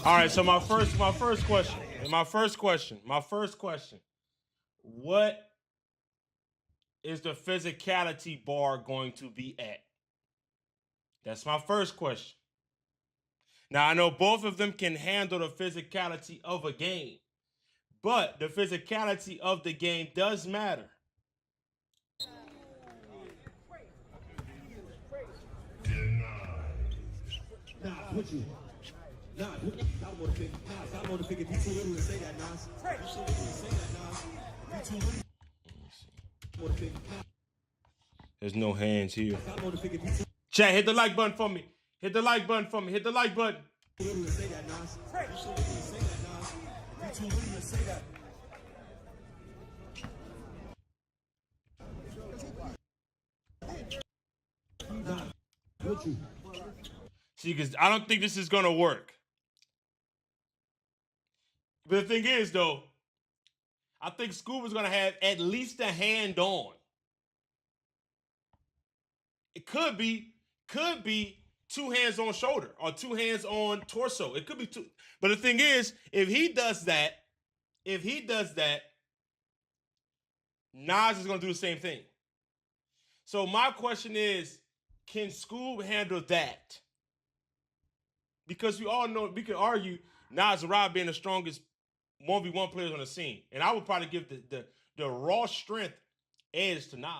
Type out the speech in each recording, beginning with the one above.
All right, so my first question. What is the physicality bar going to be at? That's my first question. Now, I know both of them can handle the physicality of a game, but the physicality of the game does matter. Nah, put you. Nah, I want to pick. I want to pick. If you too little to say that, Nas. You too little to say that, Nas. If you too little. I want to pick. There's no hands here. Chat, hit the like button for me. Hit the like button for me. Hit the like button. You too little to say that, Nas. You too little to say that, Nas. You too little to say that. Nah, put you. See, because I don't think this is going to work. But the thing is, though, I think Skoob is going to have at least a hand on. It could be 2 hands on shoulder or 2 hands on torso. It could be 2. But the thing is, if he does that, Nas is going to do the same thing. So my question is, can Skoob handle that? Because we all know, we could argue Nas and Rob being the strongest 1v1 players on the scene. And I would probably give the raw strength edge to Nas.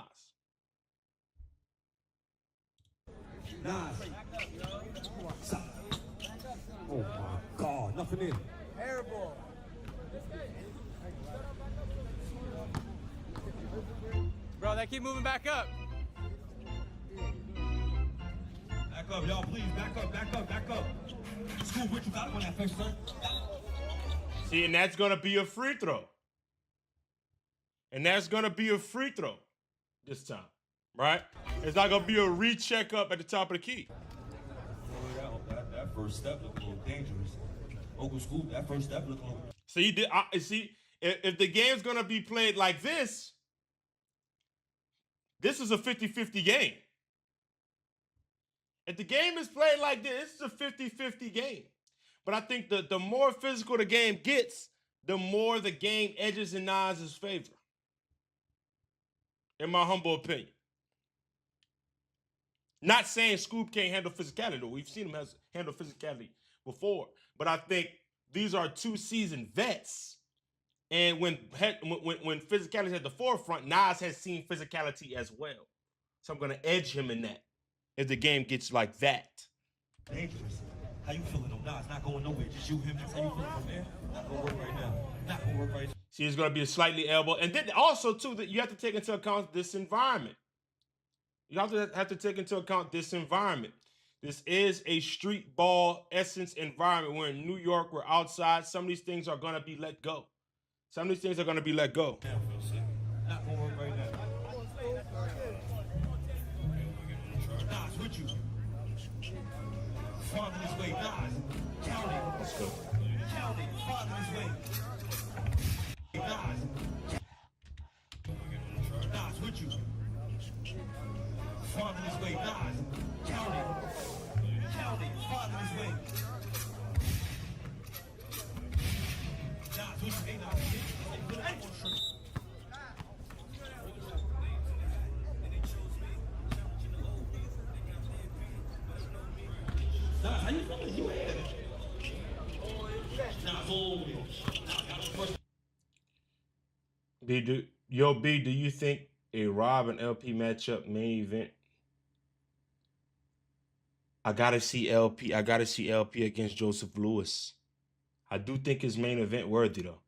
Oh my God, nothing in. Airball. Bro, they keep moving back up. Back up, y'all, please. Back up. Skoob, what you got on that face, son? See, and that's going to be a free throw. This time, right? It's not going to be a recheck up at the top of the key. That first step looked a little dangerous. Uncle Skoob, that first step looked a little... So you did. See, if the game's going to be played like this is a 50-50 game. If the game is played like this is a 50-50 game. But I think the more physical the game gets, the more the game edges in Nas's favor. In my humble opinion. Not saying Skoob can't handle physicality, though. We've seen him handle physicality before. But I think these are 2 seasoned vets. And when physicality is at the forefront, Nas has seen physicality as well. So I'm going to edge him in that if the game gets like that. Dangerous. How you feeling on Nas? Not going nowhere. Just you, him. That's how you feeling from there? Not going to work right now. Not going to work right now. See, it's going to be a slightly elbow. And then also, too, that you have to take into account this environment. You have to take into account this environment. This is a street ball essence environment. We're in New York. We're outside. Some of these things are going to be let go. Not going to work right now. Nas, with you. Father this way, Nas. Count it. Let's go. Count it. Father this way. Nas. Nas, with you. Father this way, Nas. Count it. Count it. Father this way. Nas, with you. Hey, Nas. Nas, how you feeling? You had it. Nas, hold me. B, do you think a Rob and LP matchup main event? I gotta see LP against Joseph Lewis. I do think it's main event worthy, though.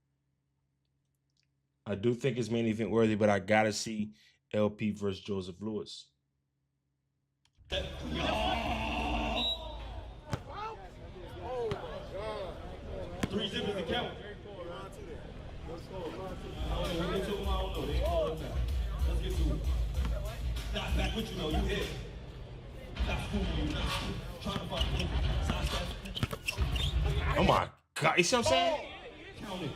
But I gotta see LP versus Joseph Lewis. 3 zippers to count. Let's get to it. Not back with you, though. You hit. Not cool for you. Trying to find you. Oh my God. You see what I'm saying? Count it.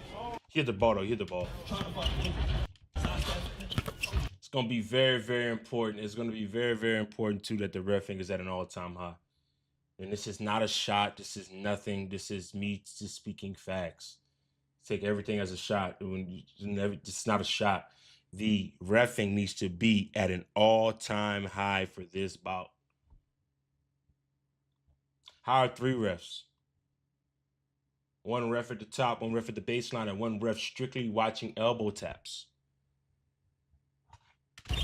Hit the ball, though. Hit the ball. Trying to find you. It's going to be very, very important. It's going to be very, very important, too, that the ref is at an all-time high. And this is not a shot. This is nothing. This is me just speaking facts. Take everything as a shot. It's not a shot. The reffing needs to be at an all-time high for this bout. Hire 3 refs. 1 ref at the top, 1 ref at the baseline, and 1 ref strictly watching elbow taps. That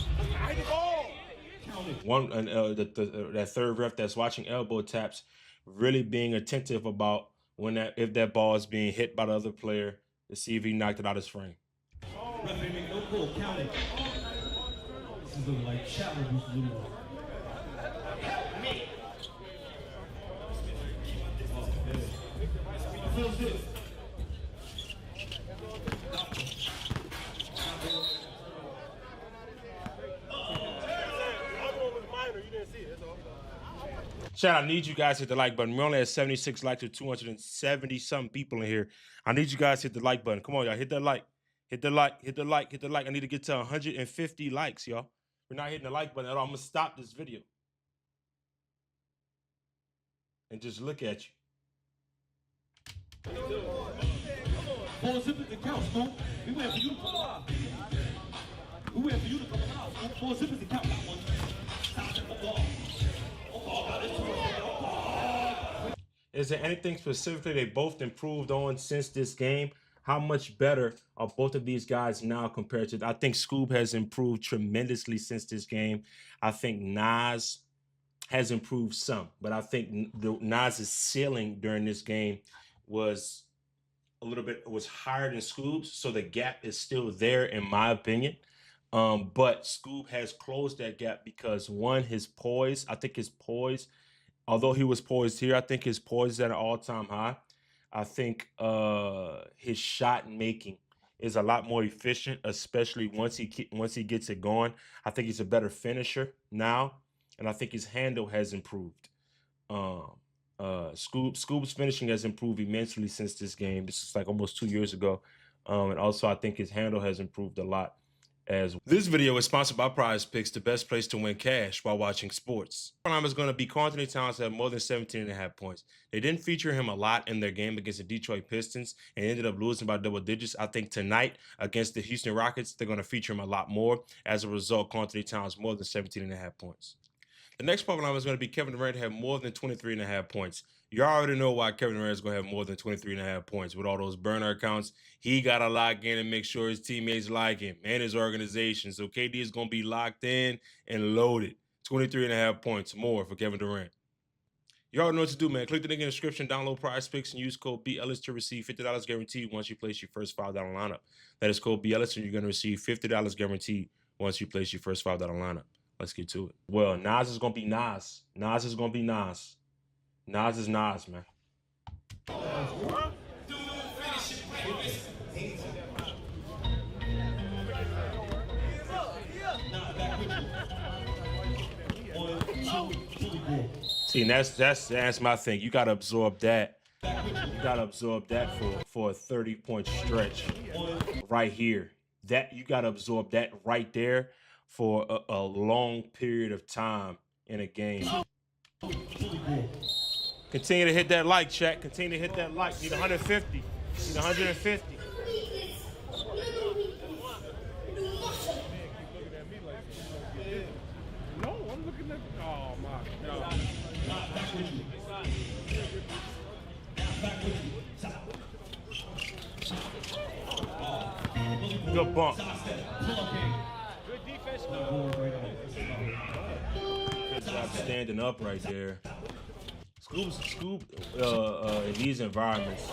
3rd ref that's watching elbow taps, really being attentive about if that ball is being hit by the other player to see if he knocked it out of his frame. Referee make no call, count it. This is looking like challenge. Feels good. Chat, I need you guys to hit the like button. We only have 76 likes with 270 some people in here. I need you guys to hit the like button. Come on, y'all. Hit that like. Hit the like. Hit the like. Hit the like. I need to get to 150 likes, y'all. We're not hitting the like button at all. I'm going to stop this video and just look at you. Four zippers and count, Skoob. We waiting for you to come out. We waiting for you to come out. 4 zippers and count. Is there anything specifically they both improved on since this game? How much better are both of these guys now compared to? I think Skoob has improved tremendously since this game. I think Nas has improved some, but I think Nas's ceiling during this game was higher than Skoob's, so the gap is still there in my opinion. But Skoob has closed that gap because, one, his poise. I think his poise, although he was poised here, I think his poise is at an all-time high. I think his shot making is a lot more efficient, especially once he gets it going. I think he's a better finisher now, and I think his handle has improved. Skoob's finishing has improved immensely since this game. This is like almost 2 years ago. And also, I think his handle has improved a lot as well. This video is sponsored by Prize Picks, the best place to win cash while watching sports. Prime is going to be Anthony Towns at more than 17.5 points. They didn't feature him a lot in their game against the Detroit Pistons and ended up losing by double digits. I think tonight against the Houston Rockets, they're going to feature him a lot more. As a result, Anthony Towns more than 17.5 points. The next problem is going to be Kevin Durant have more than 23.5 points. You already know why Kevin Durant is going to have more than 23.5 points. With all those burner accounts, he got to lock in and make sure his teammates like him and his organization. So KD is going to be locked in and loaded. 23.5 points more for Kevin Durant. You already know what to do, man. Click the link in the description, download Prize Picks, and use code BELLIS to receive $50 guaranteed once you place your first $5 lineup. That is code BELLIS, and you're going to receive $50 guaranteed once you place your first $5 lineup. Let's get to it. Well, Nas is going to be Nas. Nas is going to be Nas. Nas is Nas, man. See, and that's my thing. You got to absorb that. You got to absorb that for a 30-point stretch right here. That you got to absorb that right there for a long period of time in a game. Continue to hit that like, chat. Continue to hit that like. Need 150. Need 150. No, I'm looking at. Oh my God. Good bump. Good defense. Good job standing up right there. Skoob in these environments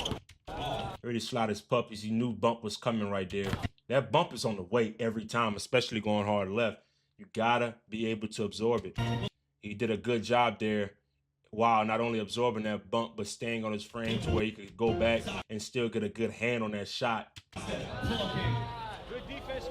already slide his puppies. He knew bump was coming right there. That bump is on the way every time, especially going hard left. You gotta be able to absorb it. He did a good job there while not only absorbing that bump, but staying on his frame to where he could go back and still get a good hand on that shot. Good defense.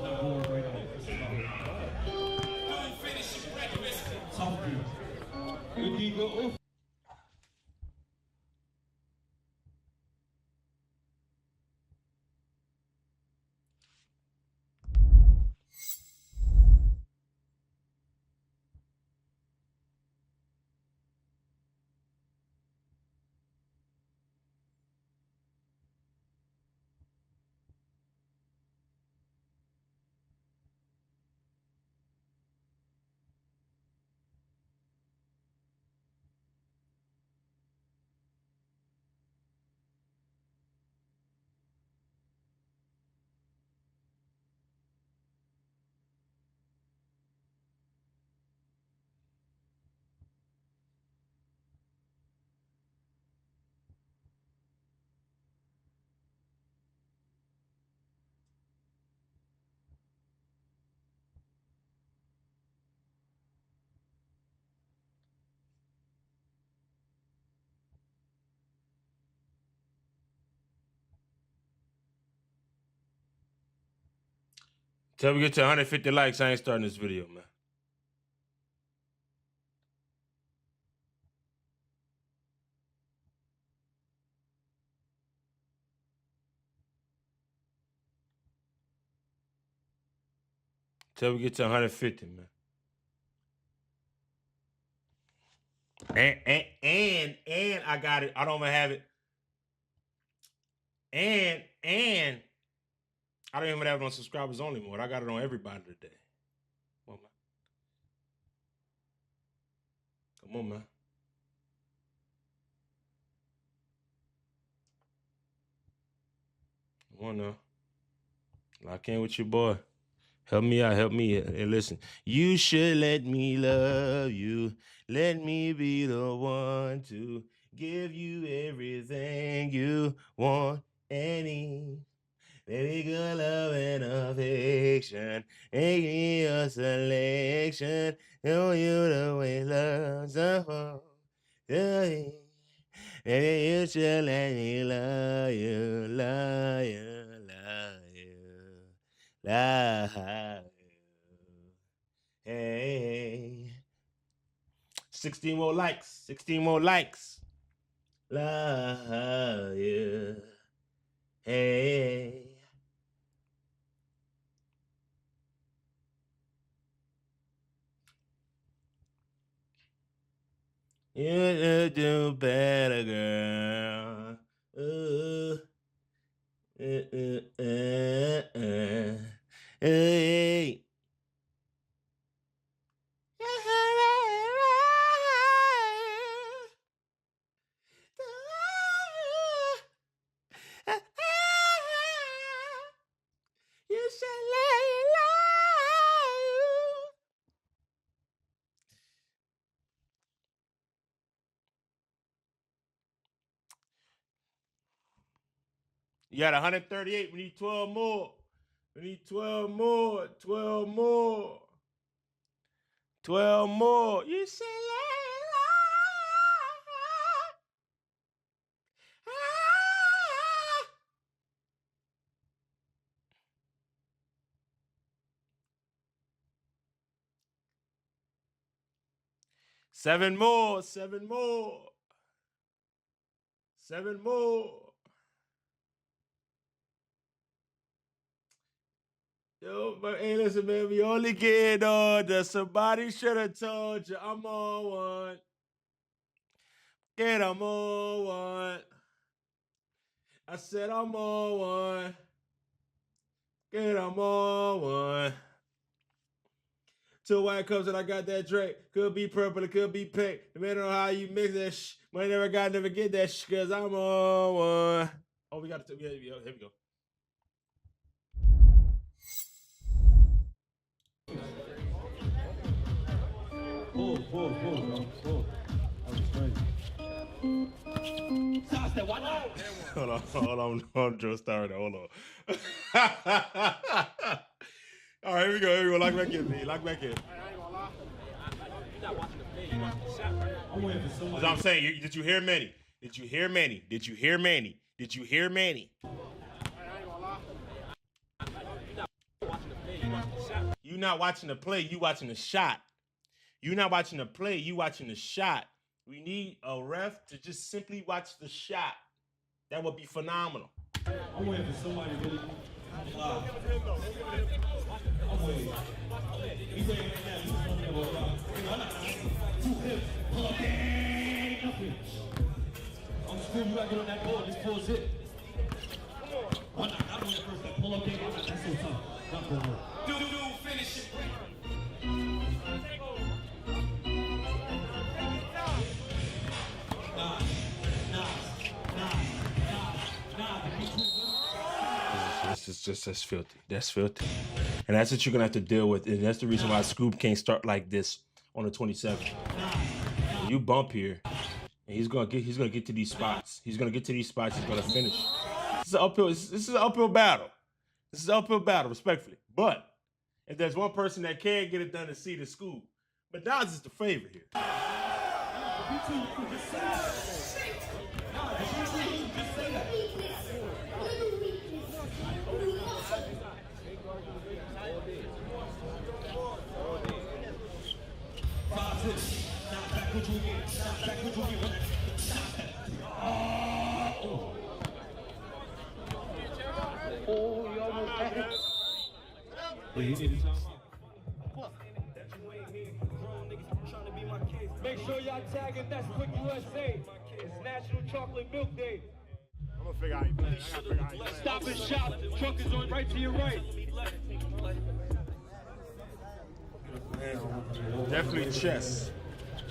Till we get to 150 likes, I ain't starting this video, man. Till we get to 150, man. And I got it. I don't even have it. And I don't even have it on subscribers only mode. I got it on everybody today. Come on, man. Come on, man. Come on now. Lock in with your boy. Help me out. Help me. Hey, listen. You should let me love you. Let me be the one to give you everything you want and need. Baby, good love and affection. Making your selection. Know you the way love's a Baby, you should let me love you, love you, love you, love you. Hey, 16 more likes, 16 more likes. Love you. Hey. You do better, girl. Ooh. Hey. You should let it love. You got 138. We need 12 more. We need 12 more. 12 more. 12 more. You should let it love. 7 more. 7 more. 7 more. Yo, but hey, listen, man, we only getting on. Somebody should have told you I'm on one. Get I'm on one. I said I'm on one. Get I'm on one. 2 white cups and I got that drink. Could be purple, it could be pink. Depending on how you mix that shh. Might never get that shh, cause I'm on one. Oh, we got to, here we go. Pull, bro. Pull. That was crazy. Hold on, Joe Star. Hold on. All right, here we go. Lock back in, man. Lock back in. I'm waiting for someone. As I'm saying, did you hear Manny? Did you hear Manny? Did you hear Manny? Did you hear Manny? You not watching the play, you watching the shot. You not watching the play, you watching the shot. We need a ref to just simply watch the shot. That would be phenomenal. I'm waiting for somebody to really. I'm waiting. He's waiting right now. He's on there with rock. 2 hips. Pull up. Nothing. I'm Skoob. You gotta get on that board. This pulls it. One knock. I'm the first that pull up. That's so tough. Not gonna work. Do finish it. That's filthy. That's filthy. And that's what you're gonna have to deal with. And that's the reason why Skoob can't start like this on the 27th. You bump here, and he's gonna get to these spots. He's gonna get to these spots, he's gonna finish. This is an uphill battle. This is an uphill battle, respectfully. But if there's one person that can get it done, it's the Skoob. But Nas is the favorite here. Make sure y'all tagging That's Quick USA. It's National Chocolate Milk Day. I'm gonna figure out how you play. I gotta figure out how you play. Stop and shop. Truck is on right to your right. Definitely chess.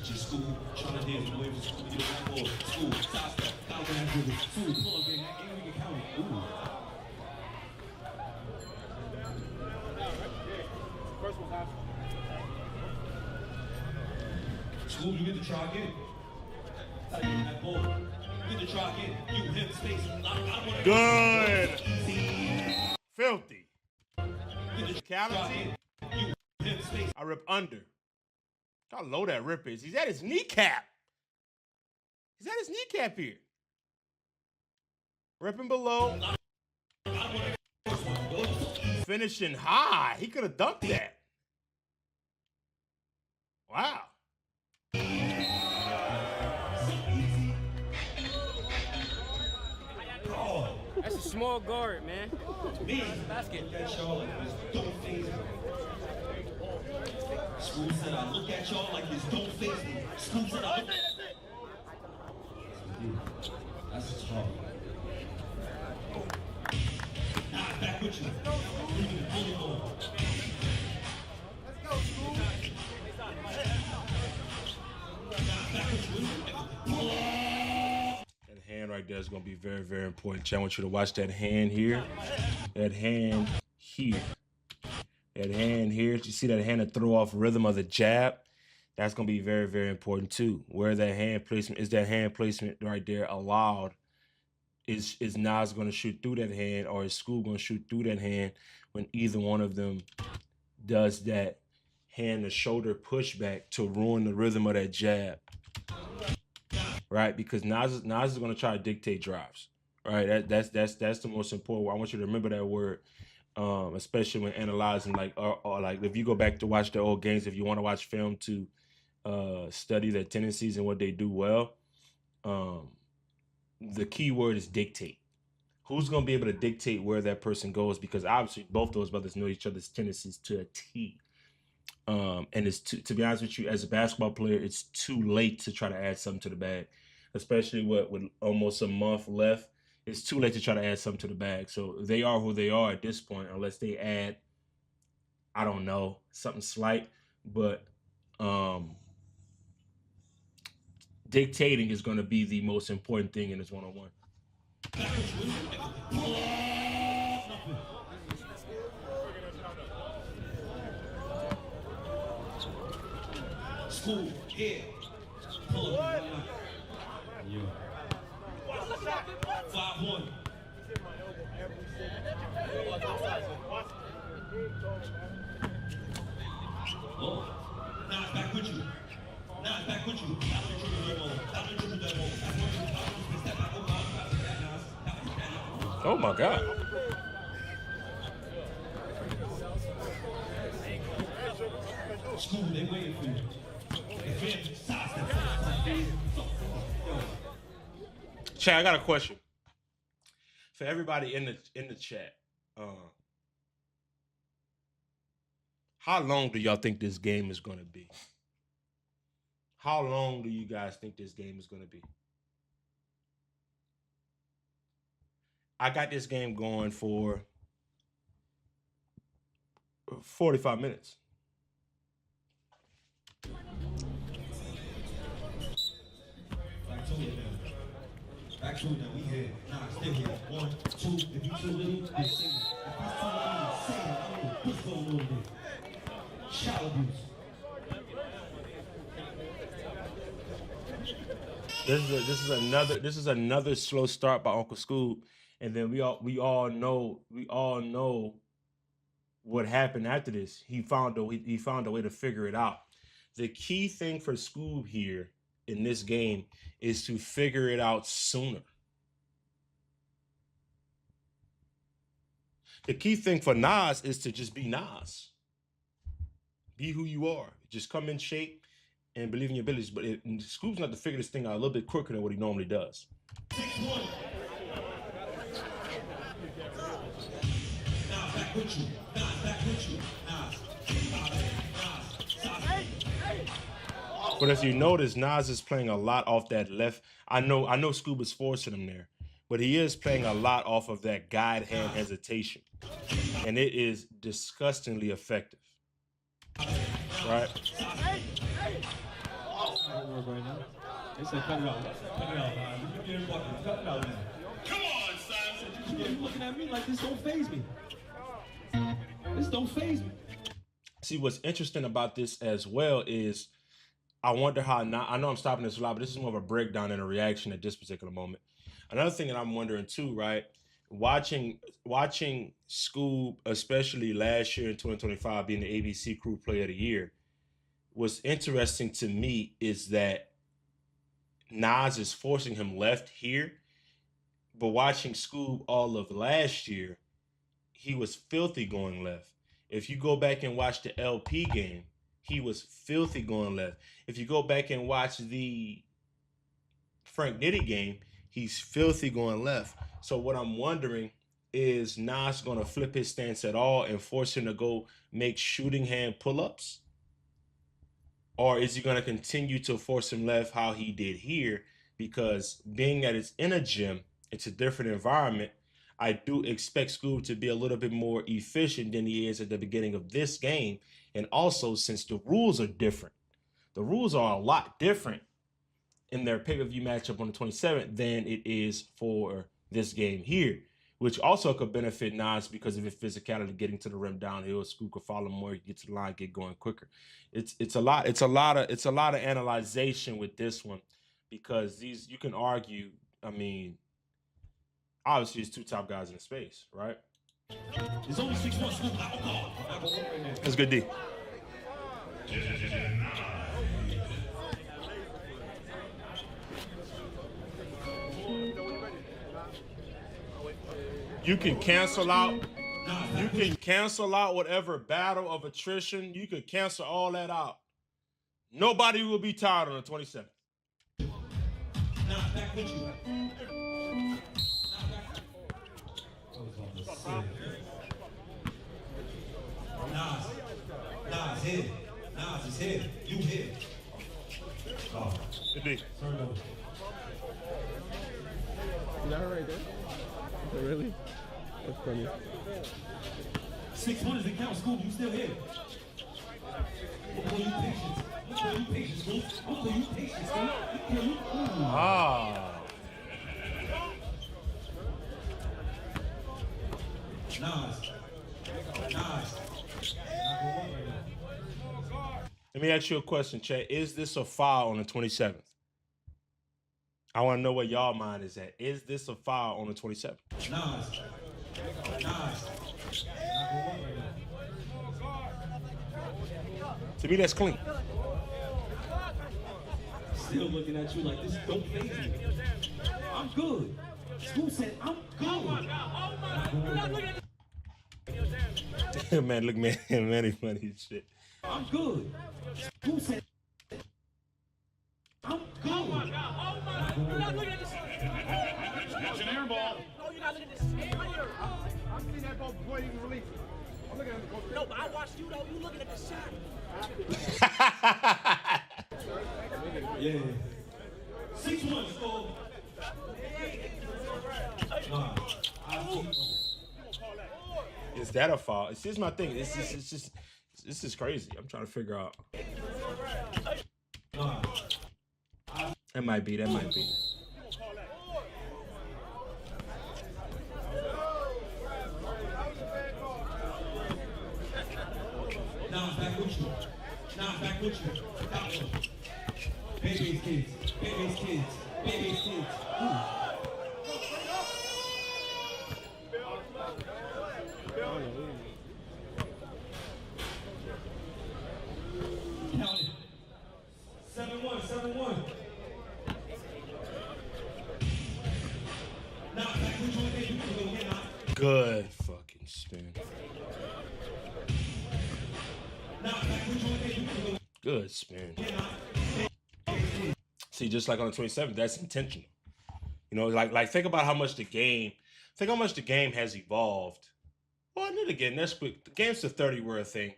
Skoob, trying to dance away from Skoob, get that ball. Skoob, stop step, foul that dribble. Skoob, pull up, gang, that game we can count it. Ooh. First one's high. Skoob, you get to try again. Try to get that ball. You get to try again. You hit space. Good. Filthy. Try again. You hit space. I rip under. Look how low that rip is. He's at his kneecap. He's at his kneecap here. Ripping below. Finishing high. He could have dunked that. Wow. That's a small guard, man. Me. Basket. Look at y'all like this. Don't phase me. Skoob said I look at y'all like this. Don't phase me. Skoob said I look at That's hard. Nah, back with you. Bringing the bully ball. Let's go, Skoob. That hand right there is going to be very, very important. Chan, I want you to watch that hand here. That hand here. That hand here. You see that hand to throw off rhythm of the jab? That's going to be very, very important too. Where that hand placement is, that hand placement right there allowed? Is Nas going to shoot through that hand, or is Skoob going to shoot through that hand when either one of them does that hand to shoulder pushback to ruin the rhythm of that jab? Right? Because Nas is going to try to dictate drives. Right? That's the most important word. I want you to remember that word. Especially when analyzing, like, or like if you go back to watch the old games, if you want to watch film to study their tendencies and what they do well, the key word is dictate. Who's going to be able to dictate where that person goes? Because obviously both those brothers know each other's tendencies to a T. And it's to be honest with you, as a basketball player, it's too late to try to add something to the bag, especially with almost a month left. It's too late to try to add something to the bag. So they are who they are at this point, unless they add, I don't know, something slight. But dictating is going to be the most important thing in this one-on-one. Skoob, yeah. Pull up. Yeah. 5-1. Oh, now it's back with you. Now it's back with you. Oh my God. Skoob, they waiting for you. Chat, I got a question for everybody in the chat. How long do y'all think this game is going to be? How long do you guys think this game is going to be? I got this game going for 45 minutes. Back to it now, we here. Nah, still here. 1, 2, if you too little, then say that. If you too little, say that. I don't know what's going on there. Child abuse. This is another slow start by Uncle Skoob, and then we all know what happened after this. He found a way to figure it out. The key thing for Skoob here in this game is to figure it out sooner. The key thing for Nas is to just be Nas. Be who you are. Just come in shape and believe in your abilities. But Skoob's not to figure this thing out a little bit quicker than what he normally does. 6-1. Now back with you. Now back But if you notice, Nas is playing a lot off that left. I know Skoob is forcing him there, but he is playing a lot off of that guide hand hesitation, and it is disgustingly effective. Right? They said cut it out. Cut it out, man. You get fucking cut it out now. Come on, son. You looking at me like this don't faze me. This don't faze me. See, what's interesting about this as well is I wonder how now. I know I'm stopping this a lot, but this is more of a breakdown and a reaction at this particular moment. Another thing that I'm wondering too, right? Watching Skoob, especially last year in 2025, being the ABC Crew Player of the Year, what's interesting to me is that Nas is forcing him left here, but watching Skoob all of last year, he was filthy going left. If you go back and watch the LP game, he was filthy going left. If you go back and watch the Frank Nitty game, he's filthy going left. So what I'm wondering is Nas going to flip his stance at all and force him to go make shooting hand pull-ups? Or is he going to continue to force him left how he did here? Because being that it's in a gym, it's a different environment, I do expect Skoob to be a little bit more efficient than he is at the beginning of this game. And also, since the rules are different, the rules are a lot different in their pay-per-view matchup on the 27th than it is for this game here, which also could benefit Nas because of his physicality, getting to the rim downhill. Skoob could follow more, get to the line, get going quicker. It's a lot of analyzation with this one, because these, you can argue, I mean, obviously it's two top guys in the space, right? There's only 6 months left. That's good D. You can cancel out whatever battle of attrition. You can cancel all that out. Nobody will be tired on the 27th. Back with you. Nas here. Nas is here. You here. Oh. Good D. Turn over. Is that her right there? Is that really? That's funny. 6 pointers to count. Skoob, you still here. Look for you patience. Look for you patience, Skoob. Look for you patience, Skoob. Look for you. Ah. Nas. Let me ask you a question, Chet. Is this a foul on the 27th? I want to know where y'all mind is at. Is this a foul on the 27th? Nas. To me, that's clean. Still looking at you like this don't faze me. I'm good. Skoob said I'm good. Man, look, man, he's funny as shit. I'm good. Skoob said I'm good. You're not looking at this. It's an air ball. No, you're not looking at this. I'm seeing that ball before you even release it. I'm looking at the ball. No, but I watched you though. You looking at the shot. Yeah. 6-1, Skoob. Is that a foul? It's just my thing. This is crazy. I'm trying to figure out. That might be. Nas, back with you. Baby's kids. Count it. 7-1. Nah, back with you again. You can go get knocked. Good fucking spin. Nah, back with you again. You can go Good spin. get knocked. See, just like on the 27th, that's intentional. You know, like think about how much the game has evolved Well, and then again, Nesquik, the games to 30 were a thing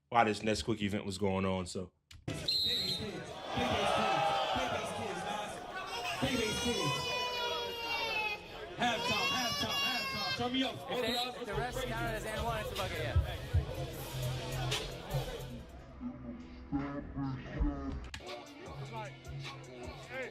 while this Nesquik event was going on. So Halftime. Turn me up. If the rest counted as N1, it's a bucket, yeah. It's like, hey,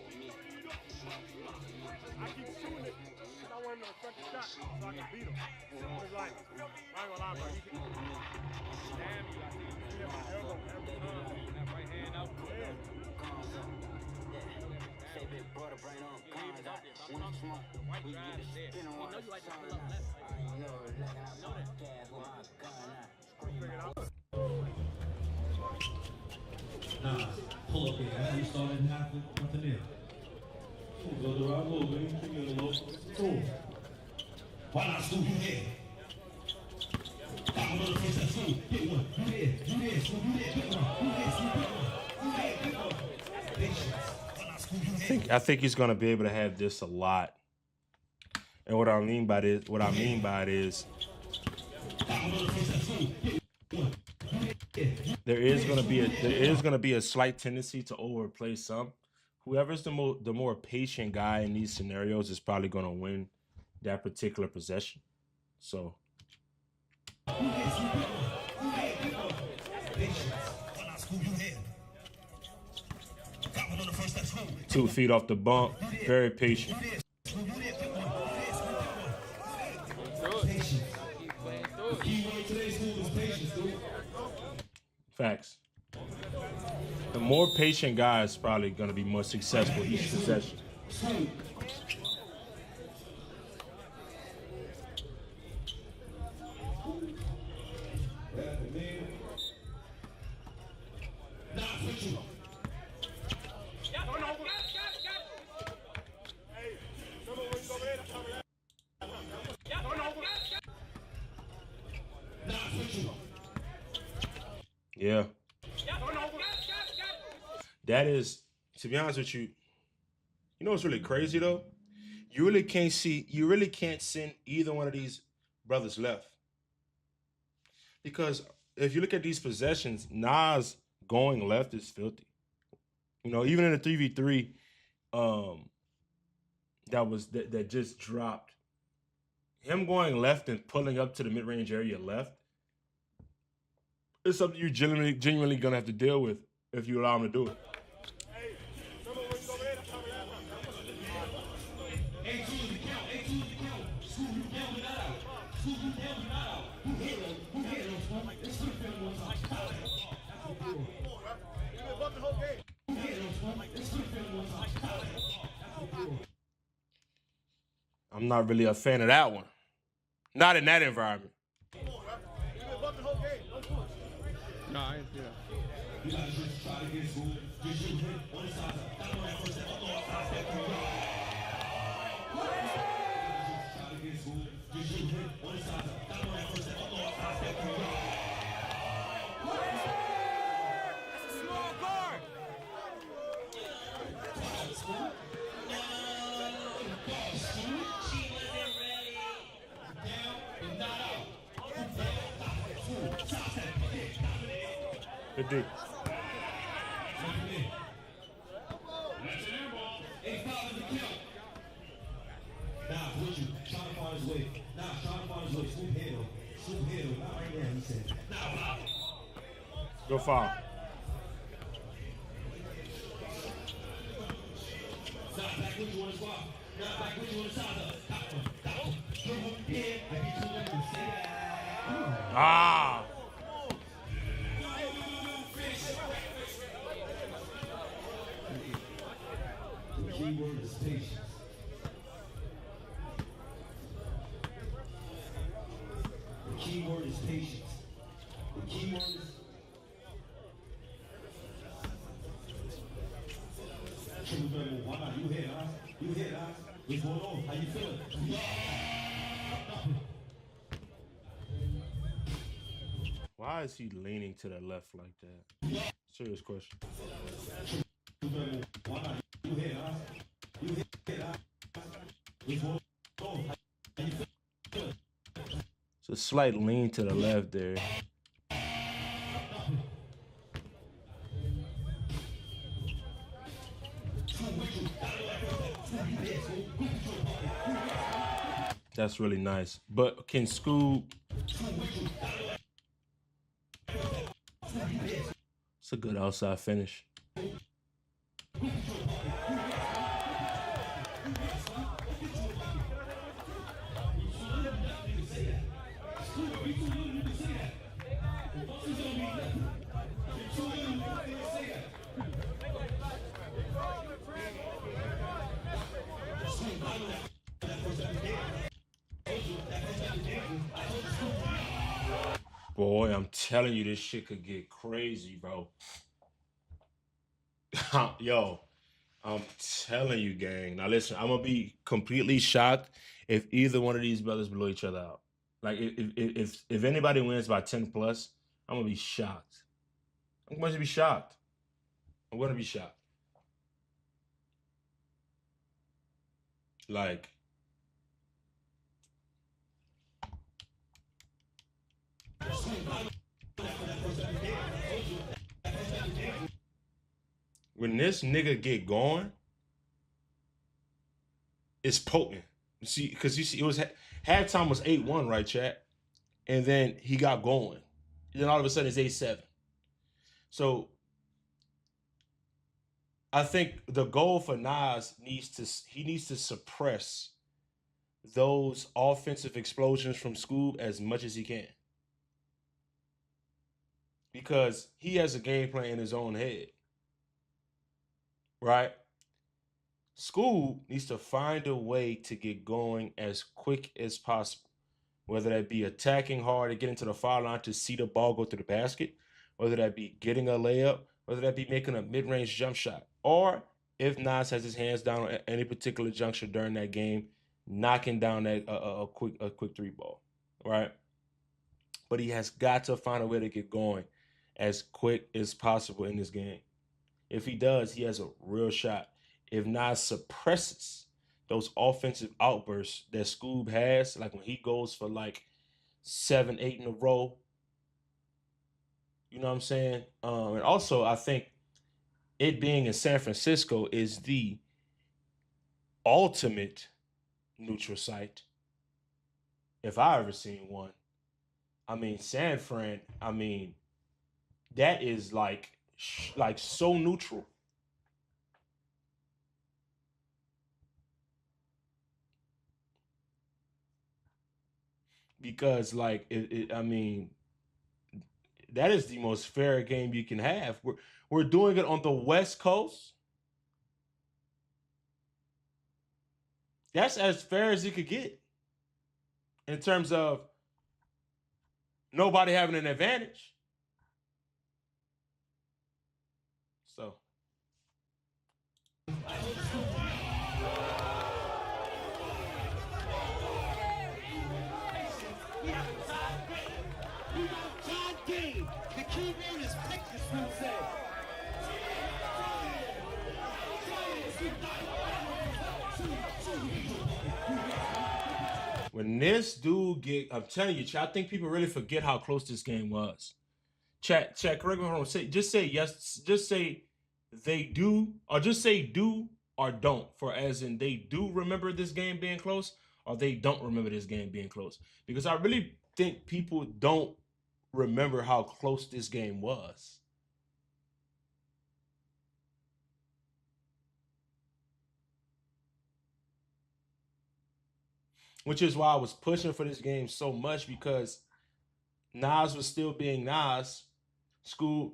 I keep shooting it because I want him to affect the shot so I can beat him. But it's like, I ain't gonna lie, bro. He can damn you. I think he hit my elbow every time. That right hand out. Yeah. Nah, pull up here. After you started nothing there. Go to our low, man. Give me a low. Cool. Why not Skoob? You there? I'm gonna face that Skoob. Hit one. You there? Skoob, you there? Hit one. You there? Skoob, hit one. Patience. Why not Skoob? You there? I think he's gonna be able to have this a lot. And what I mean by it is there is gonna be a slight tendency to overplay some. Whoever's the more patient guy in these scenarios is probably gonna win that particular possession. So 2 feet off the bump, very patient. Facts. The more patient guy is probably going to be more successful each possession. Yeah. That is, to be honest with you, you know what's really crazy though? You really can't send either one of these brothers left. Because if you look at these possessions, Nas going left is filthy. You know, even in the 3v3 that just dropped, him going left and pulling up to the mid-range area left, it's something you're genuinely gonna have to deal with if you allow him to do it. I'm not really a fan of that one. Not in that environment. No, I didn't see that. Good D. Go foul. Ah. The key word is patience. The key word is patience. The key word is why not? You here, huh? You here, huh? What's going on? How you feeling? Why is he leaning to the left like that? Serious question. Why not? You here, huh? You here, huh? What's going on? How you feeling? It's a slight lean to the left there. That's really nice. But can Skoob... It's a good outside finish. Boy, I'm telling you, this shit could get crazy, bro. Yo, I'm telling you, gang. Now listen, I'm gonna be completely shocked if either one of these brothers blow each other out. Like if anybody wins by 10 plus, I'm gonna be shocked. I'm going to be shocked. I'm gonna be shocked. Like, when this nigga get going, it's potent. You see, because you see, it was halftime was 8-1, right, chat? And then he got going. And then all of a sudden it's 8-7. So I think the goal for Nas needs to suppress those offensive explosions from Skoob as much as he can. Because he has a game plan in his own head. Right? Skoob needs to find a way to get going as quick as possible. Whether that be attacking hard to get into the foul line to see the ball go through the basket, whether that be getting a layup, whether that be making a mid-range jump shot, or if Nas has his hands down at any particular juncture during that game, knocking down that a quick three ball, right? But he has got to find a way to get going as quick as possible in this game. If he does, he has a real shot. If Nas suppresses those offensive outbursts that Skoob has, like when he goes for like 7, 8 in a row, you know what I'm saying? And also, I think it being in San Francisco is the ultimate neutral site, if I ever seen one. I mean, San Fran, I mean, that is like so neutral. Because like I mean, that is the most fair game you can have. We're doing it on the West Coast. That's as fair as it could get in terms of nobody having an advantage. So. The key word is practice, we say. When this dude get, I'm telling you, chat, I think people really forget how close this game was. Chat, correct me if I'm wrong. Just say yes, just say they do, or just say do or don't, for as in they do remember this game being close, or they don't remember this game being close. Because I really think people don't remember how close this game was. Which is why I was pushing for this game so much, because Nas was still being Nas. Skoob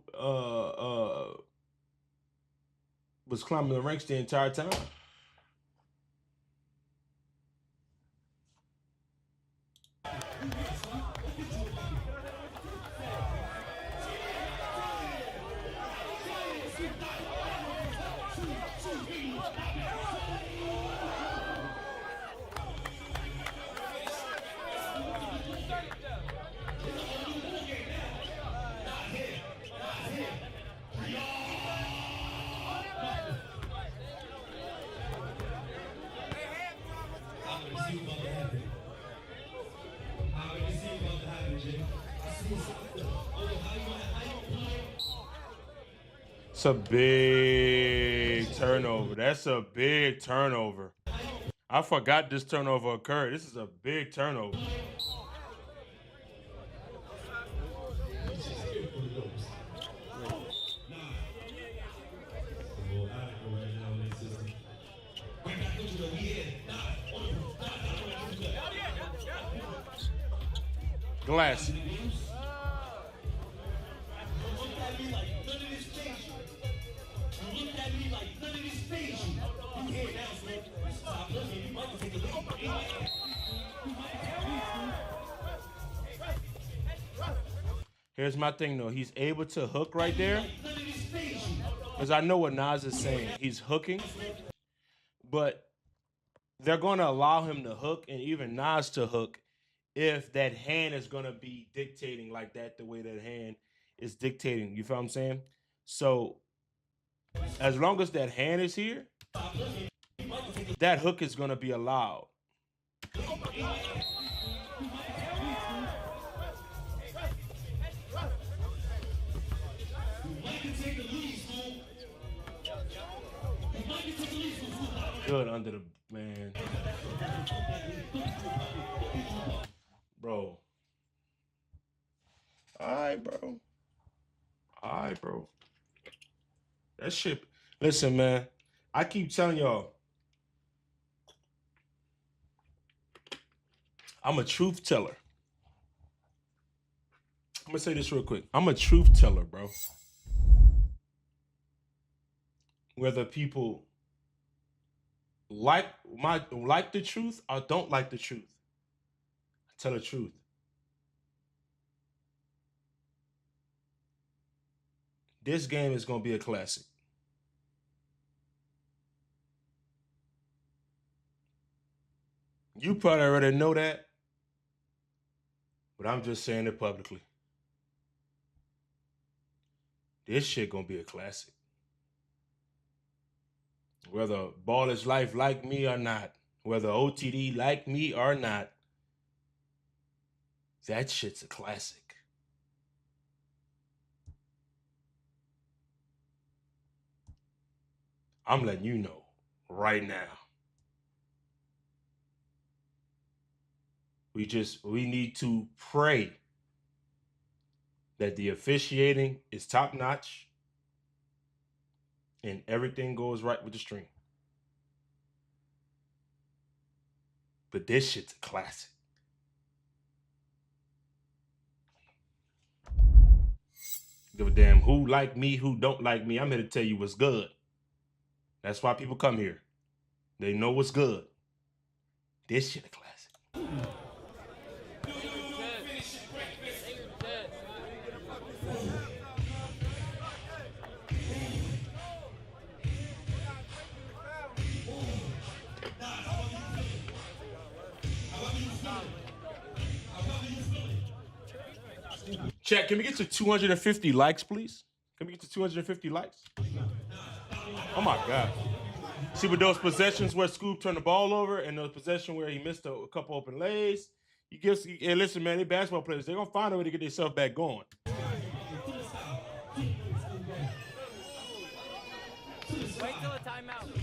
was climbing the ranks the entire time. It's a big turnover. That's a big turnover. I forgot this turnover occurred. This is a big turnover. Glass. Here's my thing though. He's able to hook right there. Because I know what Nas is saying. He's hooking. But they're going to allow him to hook and even Nas to hook if that hand is going to be dictating like that, the way that hand is dictating. You feel what I'm saying? So as long as that hand is here, that hook is going to be allowed. Good under the man. Bro. Alright, bro. Alright, bro. That shit. Listen, man. I keep telling y'all. I'm a truth teller. I'm gonna say this real quick. I'm a truth teller, bro. Whether people like the truth or don't like the truth, I tell the truth. This game is gonna be a classic. You probably already know that, but I'm just saying it publicly. This shit gonna be a classic. Whether Ball is Life like me or not, whether OTD like me or not, that shit's a classic. I'm letting you know right now. We need to pray that the officiating is top notch and everything goes right with the stream. But this shit's a classic. Give a damn who like me, who don't like me. I'm here to tell you what's good. That's why people come here. They know what's good. This shit a classic. Chat, can we get to 250 likes, please? Can we get to 250 likes? Oh my God. See, with those possessions where Skoob turned the ball over and the possession where he missed a couple open lays, hey, listen, man, they basketball players, they're going to find a way to get themselves back going. Wait till a timeout.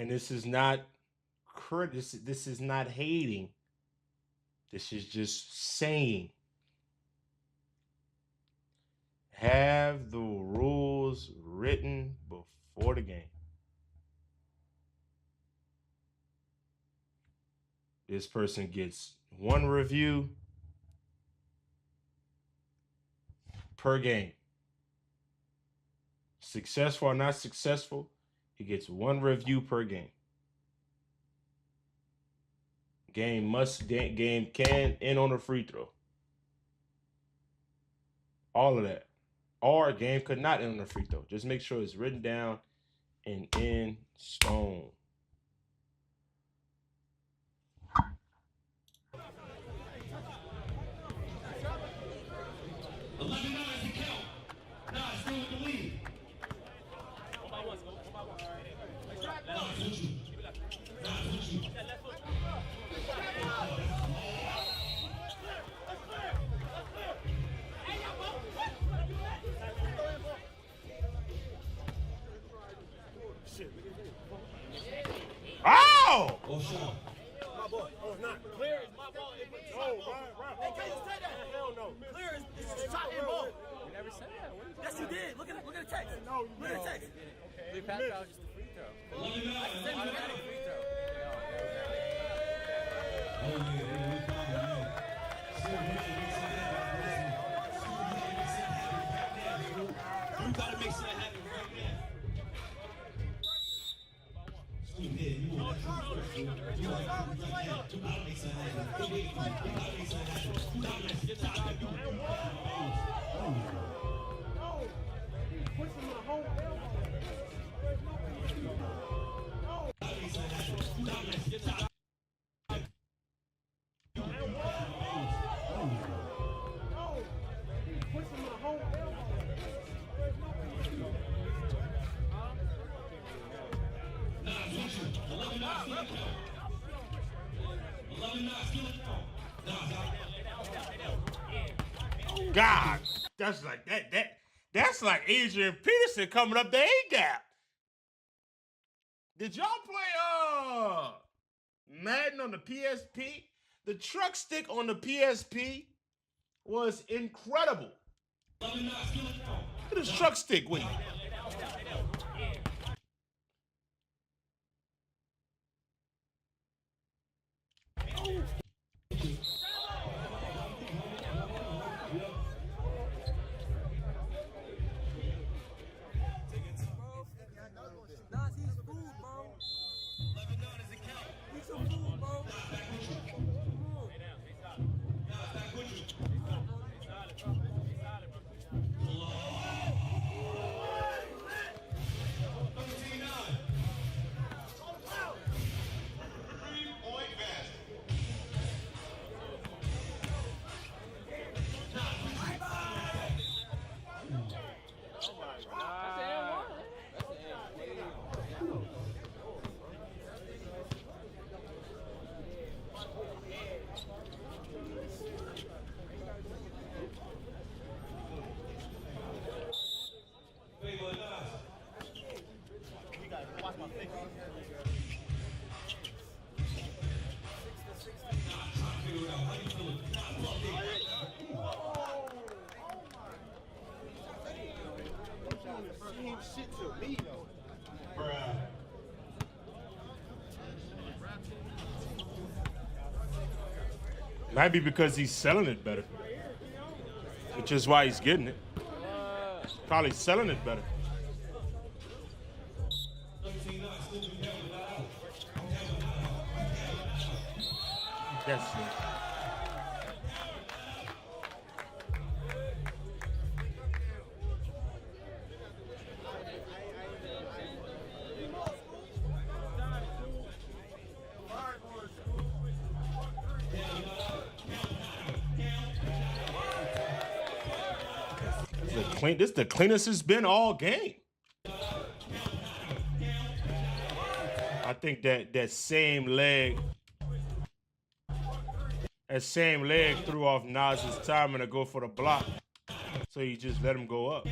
And this is not this is not hating. This is just saying. Have the rules written before the game. This person gets 1 review per game. Successful or not successful, he gets 1 review per game. Game can end on a free throw. All of that. Or a game could not end on a free throw. Just make sure it's written down and in stone. Oh! Oh, shot. My ball. Oh, it's not. Clear is my ball. Oh, right. Hey, can you say that? Hell no. Clear is shot and ball. You never said that. What Yes, you did. Look at the text. No, Look at the text. the pass foul was just a free throw. Automatic free throw. You gotta make something happen right now. Skoob, yeah, you want that. You gotta make something happen. You gotta make something happen. God, that's like that's like Adrian Peterson coming up the A-gap. Did y'all play Madden on the PSP? The truck stick on the PSP was incredible. Look at this truck stick with you. Might be because he's selling it better, which is why he's getting it. Probably selling it better. That's it. This is the cleanest it's been all game. I think that same leg threw off Nas's timing to go for the block, so he just let him go up.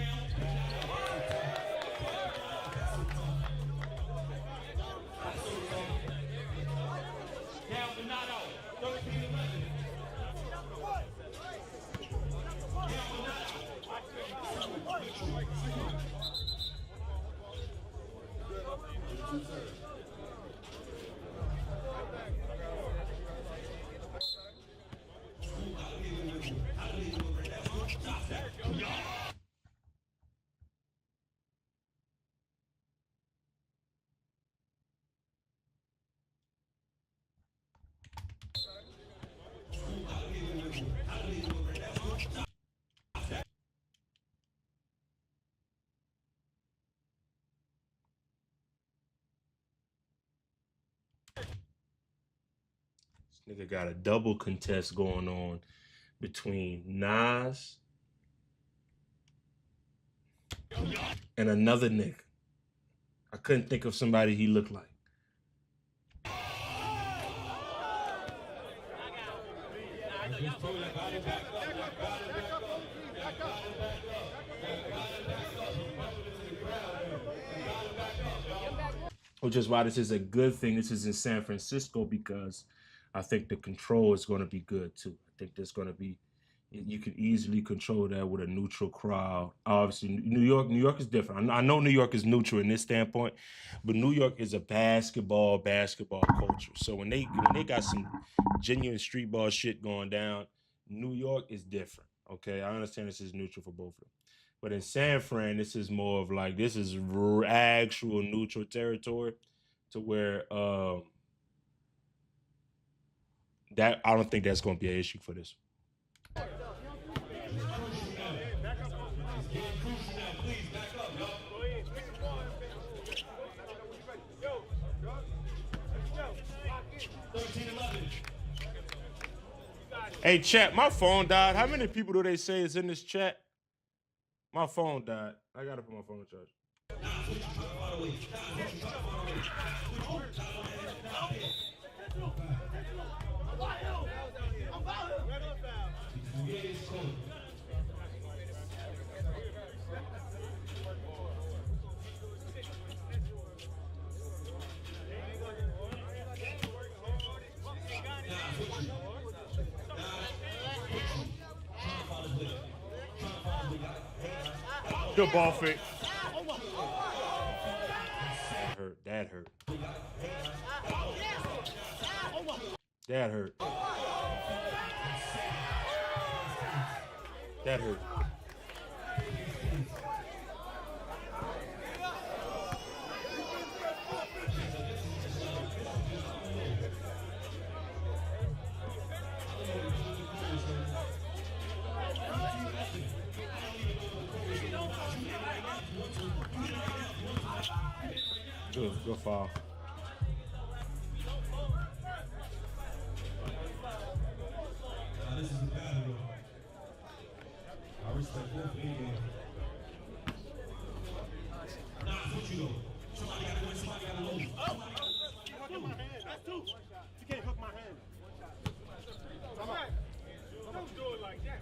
This nigga got a double contest going on between Nas and another nigga. I couldn't think of somebody he looked like. Which is why this is a good thing. This is in San Francisco because I think the control is going to be good too. I think there's going to be, you can easily control that with a neutral crowd. Obviously, New York is different. I know New York is neutral in this standpoint, but New York is a basketball culture. So when they got some genuine street ball shit going down, New York is different. Okay, I understand this is neutral for both of them. But in San Fran, this is more of like, this is actual neutral territory to where that I don't think that's going to be an issue for this. Hey, chat, my phone died. How many people do they say is in this chat? My phone died. I gotta put my phone on charge. Good ball fake. That hurt. That hurt. That hurt. Good foul. This is a battle. I respect both of you. Nah, what you know? Somebody got to win, somebody got to lose. Hook my hand. That's two. You can't hook my hand. Come on. Don't do it like that.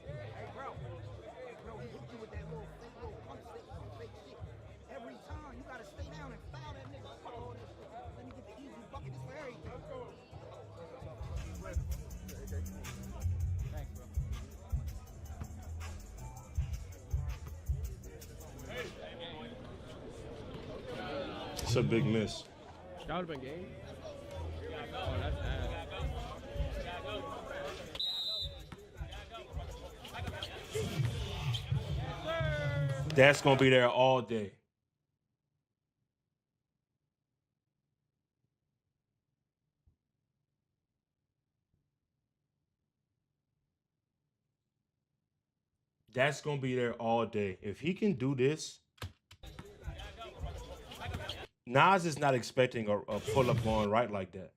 Hey, bro, he hit you with that little punch fake shit. Every time, you gotta stay down and foul that nigga. Let me get the easy bucket. This for everything. Thanks, bro. It's a big miss. That would have been game. Oh, that's bad. That's going to be there all day. That's going to be there all day. If he can do this, Nas is not expecting a pull-up going right like that.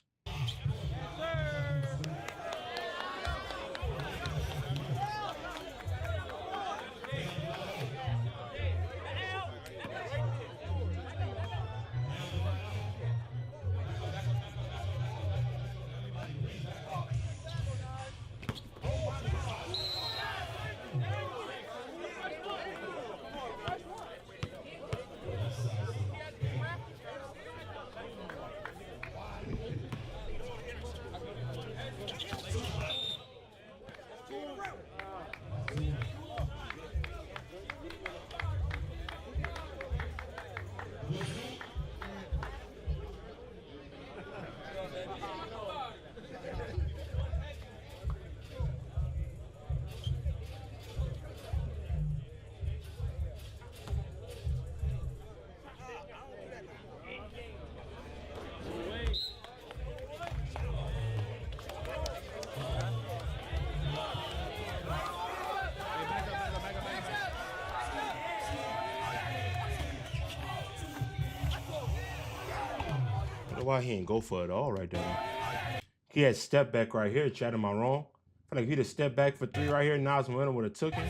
why he ain't go for it all right there. He had step back right here. Chad, am I wrong? I feel like if he'd have stepped back for 3 right here, Nas Momentum would have took him.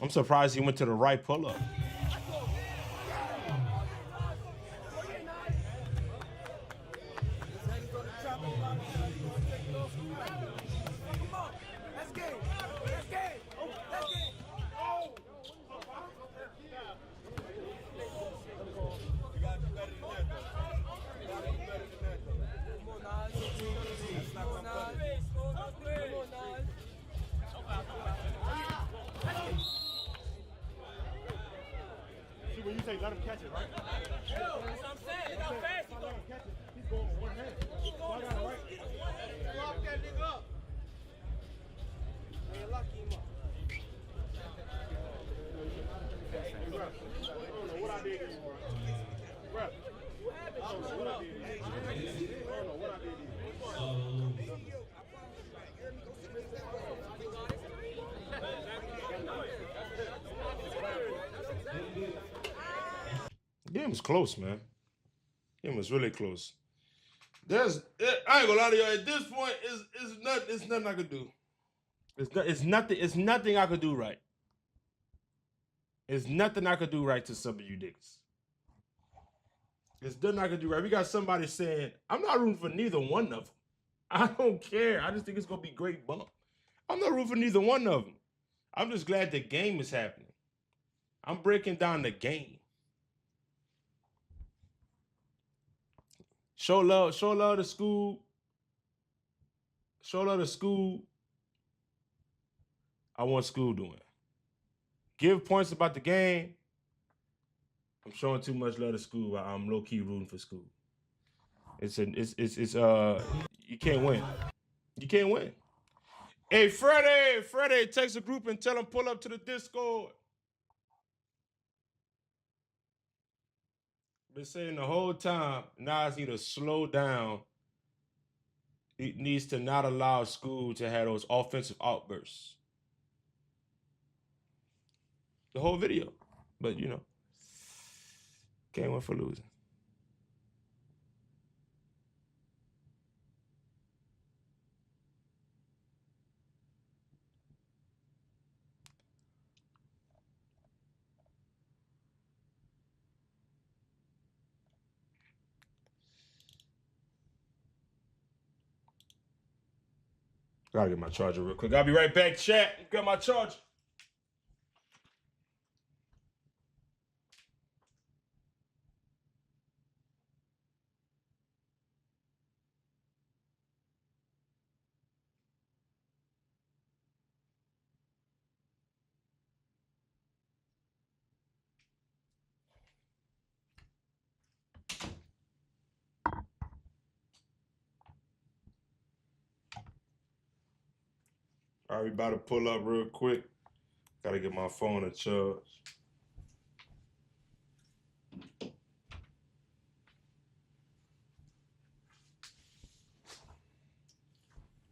I'm surprised he went to the right pull-up. See, when you say let him catch it, right? That's what I'm saying. Look how fast he let him catch it. He's going with one hand. So I got it right. Lock that nigga up. Hey, lock him up. Hey, bro. I don't know what I did anymore. Bro. I don't know what I did anymore. I don't know what I did anymore. Game was close, man. Game was really close. I ain't gonna lie to you. At this point, it's nothing I could do. It's nothing I could do right. It's nothing I could do right to some of you niggas. It's nothing I could do right. We got somebody saying, I'm not rooting for neither one of them. I don't care. I just think it's gonna be great bump. I'm not rooting for neither one of them. I'm just glad the game is happening. I'm breaking down the game. Show love to Skoob. Show love to Skoob. I want Skoob to win. Give points about the game. I'm showing too much love to Skoob. I'm low key rooting for Skoob. You can't win. You can't win. Hey, Freddie, text the group and tell them pull up to the Discord. Been saying the whole time, Nas need to slow down. He needs to not allow Skoob to have those offensive outbursts. The whole video. But, you know, can't win for losing. Gotta get my charger real quick. I'll be right back, chat. Got my charger. All right, we about to pull up real quick. Gotta get my phone to charge.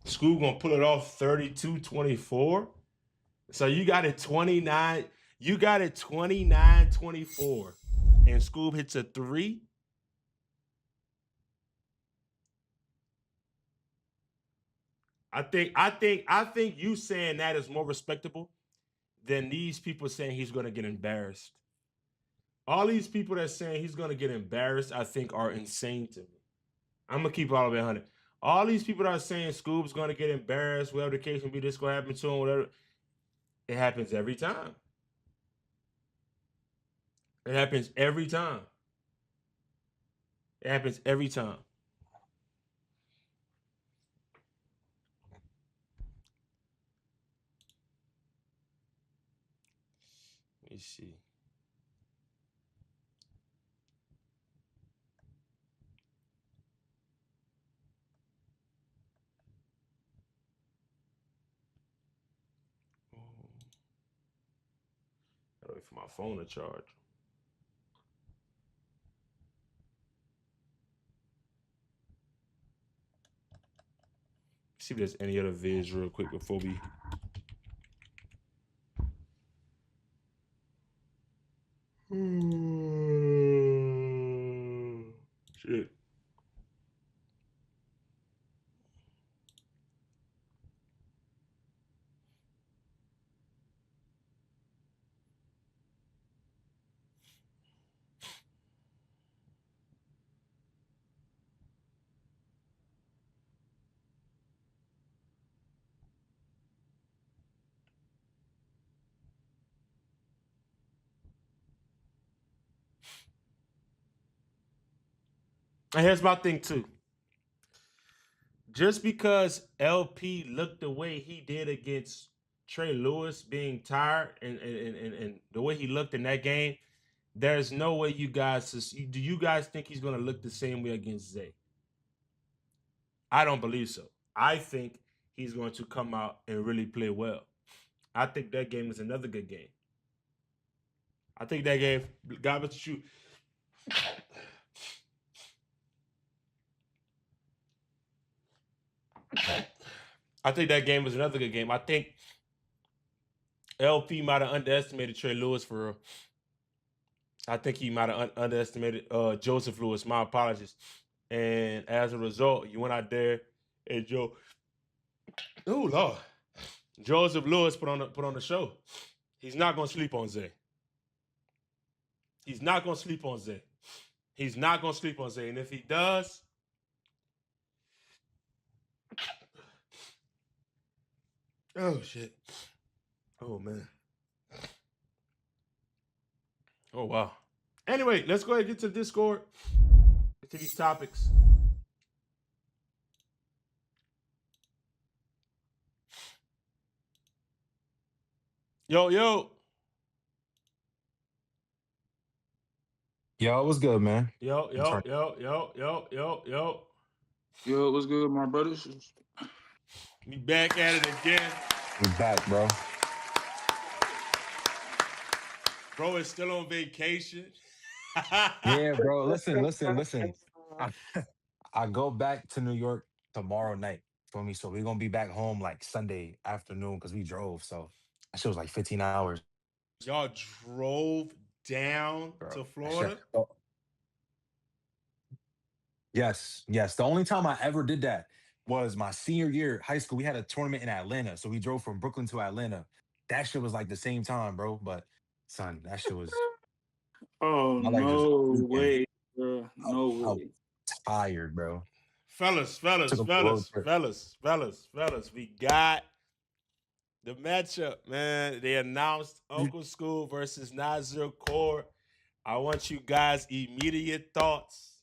Skoob gonna pull it off 32-24. So you got it 29. You got it 29-24. And Skoob hits a 3. I think you saying that is more respectable than these people saying he's gonna get embarrassed. All these people that saying he's gonna get embarrassed, I think, are insane to me. I'm gonna keep it all the way 100. All these people that are saying Skoob's gonna get embarrassed, whatever the case may be, this gonna happen to him, whatever. It happens every time. It happens every time. It happens every time. Let me see. Gotta wait for my phone to charge. See if there's any other vids real quick before we. Shit. And here's my thing too. Just because LP looked the way he did against Trey Lewis being tired and the way he looked in that game, there's no way you guys do you guys think he's gonna look the same way against Zay? I don't believe so. I think he's going to come out and really play well. I think that game is another good game. I think that game, God bless you. I think that game was another good game. I think LP might have underestimated Trey Lewis for real. I think he might have underestimated Joseph Lewis. My apologies. And as a result, you went out there and oh Lord, Joseph Lewis put on the show. He's not gonna sleep on Zay. He's not gonna sleep on Zay. He's not gonna sleep on Zay. And if he does, oh shit. Oh man. Oh wow. Anyway, let's go ahead and get to the Discord. Get to these topics. Yo. Yo, what's good, man? Yo. Yo, what's good, my brothers? We back at it again. We back, bro. Bro is still on vacation. Yeah, bro. Listen. I go back to New York tomorrow night for me. So we're gonna be back home like Sunday afternoon because we drove. So that shit was like 15 hours. Y'all drove down Bro. to Florida? Yes. The only time I ever did that was my senior year high school. We had a tournament in Atlanta. So we drove from Brooklyn to Atlanta. That shit was like the same time, bro. But son, that shit was Oh, my legs was no aching. way, bro. I No was way. tired, bro. Fellas, Took a road trip. we got the matchup, man. They announced Uncle Skoob versus Nazir Core. I want you guys' immediate thoughts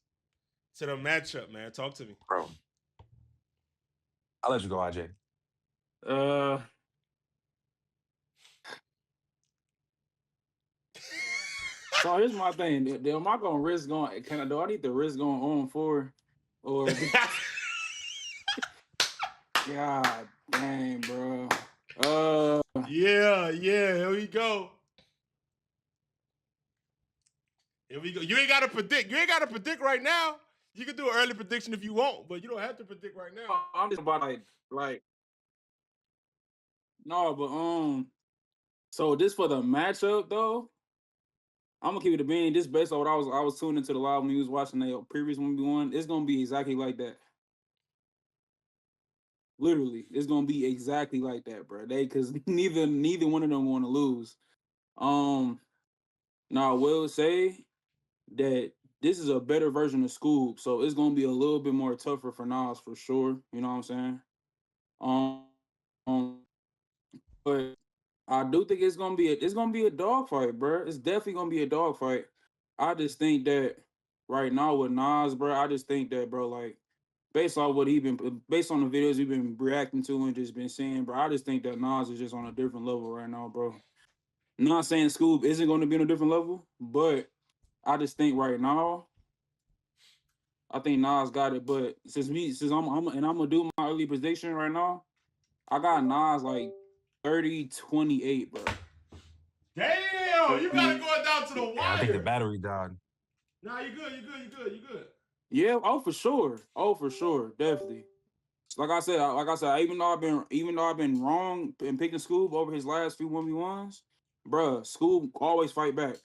to the matchup, man. Talk to me. Bro. I'll let you go, AJ. So here's my thing. Am I gonna risk going? Do I need to risk going on for, or? God dang, bro. Yeah. Here we go. You ain't gotta predict. You ain't gotta predict right now. You can do an early prediction if you want, but you don't have to predict right now. I'm just about like. No, but So this for the matchup though. I'm gonna keep it a bean. This based on what I was tuning into the live when he was watching the previous 1v1. It's gonna be exactly like that. Literally, it's gonna be exactly like that, bro. Because neither one of them want to lose. Now I will say that this is a better version of Skoob, so it's gonna be a little bit more tougher for Nas for sure. You know what I'm saying? But I do think it's gonna be a dogfight, bro. It's definitely gonna be a dogfight. I just think that right now with Nas, bro, I just think that, bro, like based on the videos we've been reacting to and just been seeing, bro, I just think that Nas is just on a different level right now, bro. I'm not saying Skoob isn't going to be on a different level, but I just think right now, I think Nas got it. But since I'm gonna do my early prediction right now, I got Nas like 30-28, bro. Damn, you gotta go down to the wire. I think the battery died. Nah, you good. Yeah, for sure, definitely. Like I said, even though I've been wrong in picking Skoob over his last few 1v1s, bruh, Skoob always fight back.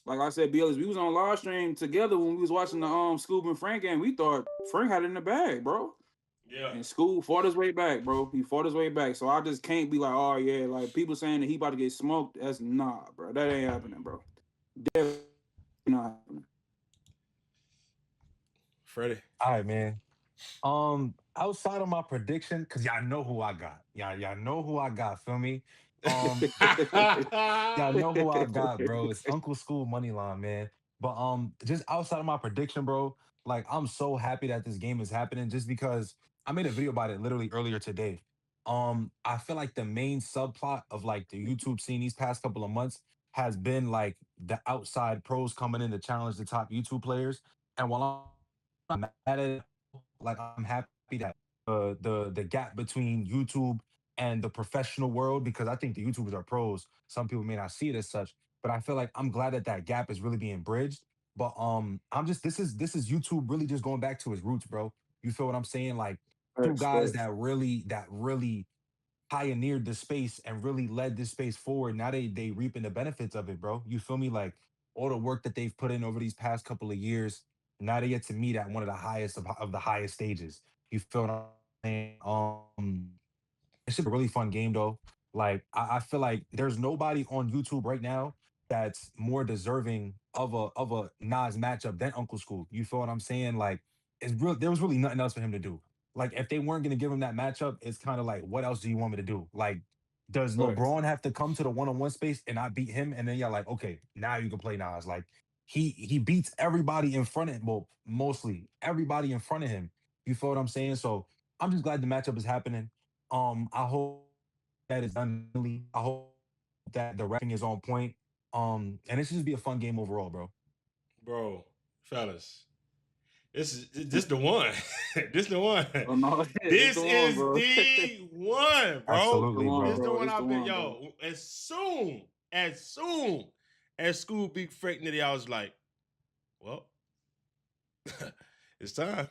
Like I said, Ellis, we was on live stream together when we was watching the Skoob and Frank game. We thought Frank had it in the bag, bro. Yeah. And Skoob fought his way back, bro. He fought his way back. So I just can't be like, oh yeah, like people saying that he about to get smoked. That's nah, bro. That ain't happening, bro. Definitely not happening. Freddie. All right, man. Outside of my prediction, because y'all know who I got. Y'all know who I got, feel me? Y'all know who I got, bro. It's Uncle Skoob money line, man. But just outside of my prediction, bro, like I'm so happy that this game is happening just because I made a video about it literally earlier today. I feel like the main subplot of like the YouTube scene these past couple of months has been like the outside pros coming in to challenge the top YouTube players. And while I'm not mad at it, like I'm happy that the gap between YouTube and the professional world, because I think the YouTubers are pros. Some people may not see it as such, but I feel like I'm glad that that gap is really being bridged. But I'm just this is YouTube really just going back to its roots, bro. You feel what I'm saying? Like two Facts, guys facts. that really pioneered the space and really led this space forward. Now they reaping the benefits of it, bro. You feel me? Like all the work that they've put in over these past couple of years. Now they get to meet at one of the highest of the highest stages. You feel what I'm saying? It's just a really fun game though. Like I feel like there's nobody on YouTube right now that's more deserving of a Nas matchup than Uncle School. You feel what I'm saying? Like it's real. There was really nothing else for him to do. Like if they weren't gonna give him that matchup, it's kind of like, what else do you want me to do? Like, does Facts. LeBron have to come to the one-on-one space and I beat him, and then you're like, okay, now you can play Nas? Like he beats everybody in front of him. Well, mostly everybody in front of him. You feel what I'm saying? So I'm just glad the matchup is happening. I hope that is done cleanly. I hope that the rapping is on point. And it should just be a fun game overall, bro. Bro, fellas, this the one. This the one. Oh no, it's This the one, is bro. It's the one, bro. the Absolutely, one, This bro. the bro. one It's the I've been, one, bro. yo. As Skoob Big Freak Nitty, I was like, well, it's time.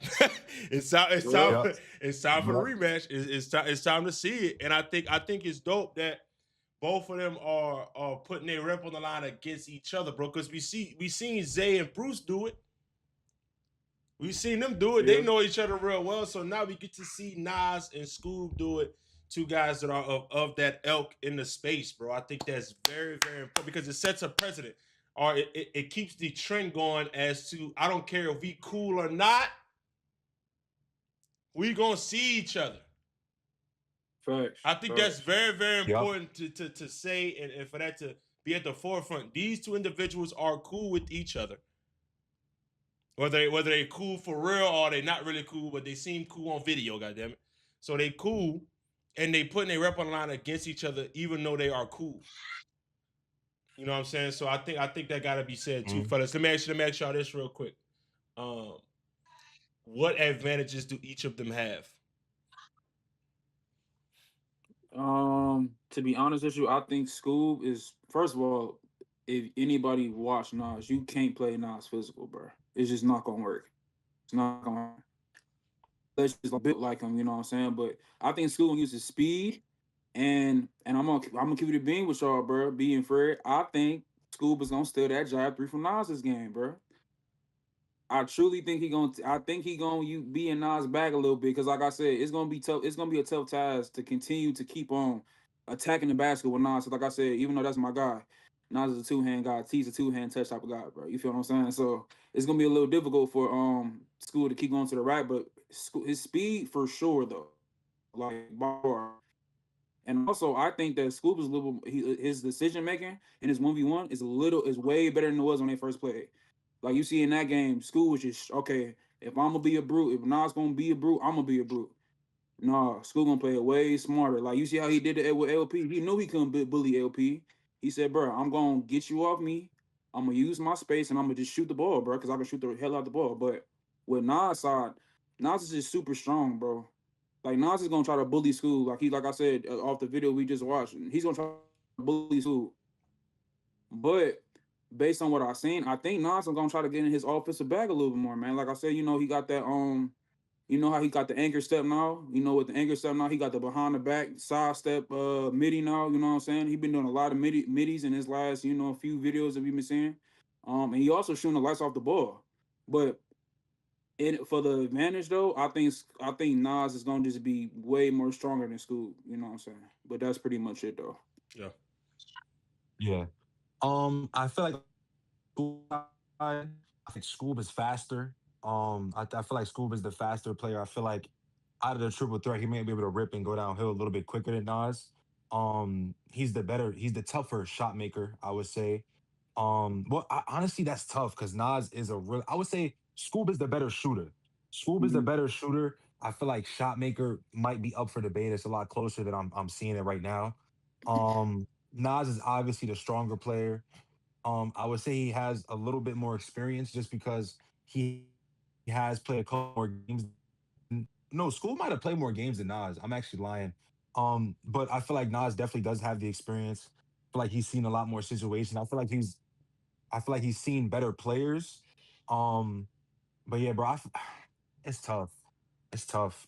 it's time. It's time. Yep. Yep. It's time for the Yep. rematch. It's time. It's time to see it. And I think it's dope that both of them are putting their rep on the line against each other, bro. Because we seen Zay and Bruce do it. We've seen them do it. They Yeah. know each other real well. So now we get to see Nas and Scoob do it. Two guys that are of that elk in the space, bro. I think that's very, very important because it sets a precedent. Or it keeps the trend going as to I don't care if we cool or not, we gonna see each other. Facts. I think that's Facts. very, very Yep. important to say and for that to be at the forefront. These two individuals are cool with each other. Whether they cool for real or they not really cool, but they seem cool on video, goddammit. So they cool and they putting their rep on the line against each other, even though they are cool. You know what I'm saying? So I think that gotta be said too, Mhm. fellas. Let me ask y'all this real quick. Um, what advantages do each of them have? To be honest with you, I think Scoob is first of all, if anybody watch Nas, you can't play Nas physical, bro. It's just not gonna work. It's not gonna work. Let's just built like him, you know what I'm saying? But I think Scoob uses speed and I'm gonna keep it a being with y'all, bro. Being fair, I think Scoob is gonna steal that job three from Nas's game, bro. I truly think he gonna. I think he gonna you be in Nas back a little bit because, like I said, it's gonna be tough. It's gonna be a tough task to continue to keep on attacking the basket with Nas. So, like I said, even though that's my guy, Nas is a two hand guy. T's a two hand touch type of guy, bro. You feel what I'm saying? So it's gonna be a little difficult for School to keep going to the rack, but his speed for sure though, like bar. And also, I think that Scoop is a little his decision making in his 1v1 is way better than it was when they first played. Like you see in that game, Scoop was just okay. If I'm gonna be a brute, if Nas gonna be a brute, I'm gonna be a brute. No, Scoop gonna play it way smarter. Like you see how he did it with LP. He knew he couldn't bully LP. He said, "Bro, I'm gonna get you off me. I'm gonna use my space and I'm gonna just shoot the ball, bro, because I can shoot the hell out the ball." But with Nas side, Nas is just super strong, bro. Like Nas is gonna try to bully School. Like I said off the video we just watched. He's gonna try to bully School. But based on what I've seen, I think Nas is gonna try to get in his offensive bag a little bit more, man. Like I said, he got that you know how he got the anchor step now? You know, with the anchor step now, he got the behind the back side step midi now, you know what I'm saying? He been doing a lot of middies in his last, few videos that we've been seeing. And he also shooting the lights off the ball. But for the advantage though, I think Nas is gonna just be way more stronger than Scoop. You know what I'm saying? But that's pretty much it though. Yeah. Yeah. I feel like I think Scoob is faster. I feel like Scoob is the faster player. I feel like out of the triple threat, he may be able to rip and go downhill a little bit quicker than Nas. He's the tougher shot maker, I would say. Well, honestly, that's tough because Nas is a real. I would say Skoob is the better shooter. Skoob is the Mhm. better shooter. I feel like shot maker might be up for debate. It's a lot closer than I'm seeing it right now. Nas is obviously the stronger player. I would say he has a little bit more experience just because he has played a couple more games. No, School might have played more games than Nas. I'm actually lying. But I feel like Nas definitely does have the experience. I feel like he's seen a lot more situations. I feel like he's seen better players. Um, but yeah, bro, it's tough. It's tough.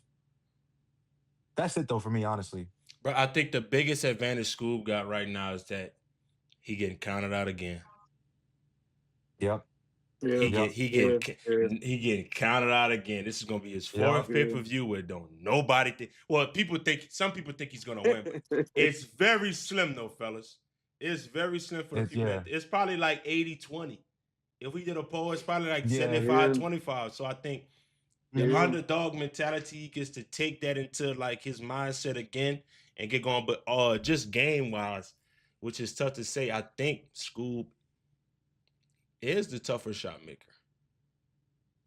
That's it though for me, honestly. But I think the biggest advantage Scoob got right now is that he getting counted out again. Yep. Yeah, He Yep. get he yeah, getting yeah, he getting counted out again. This is gonna be his Yep. fourth pay yeah. per view where don't nobody think. Well, people think some people think he's gonna win, but it's very slim though, fellas. It's very slim for the It's people yeah. that it's probably like 80-20. If we did a poll, it's probably like Yeah. 75-25. So I think the Hmm. Yeah, underdog mentality he gets to take that into like his mindset again and get going. But just game wise, which is tough to say, I think Scoob is the tougher shot maker.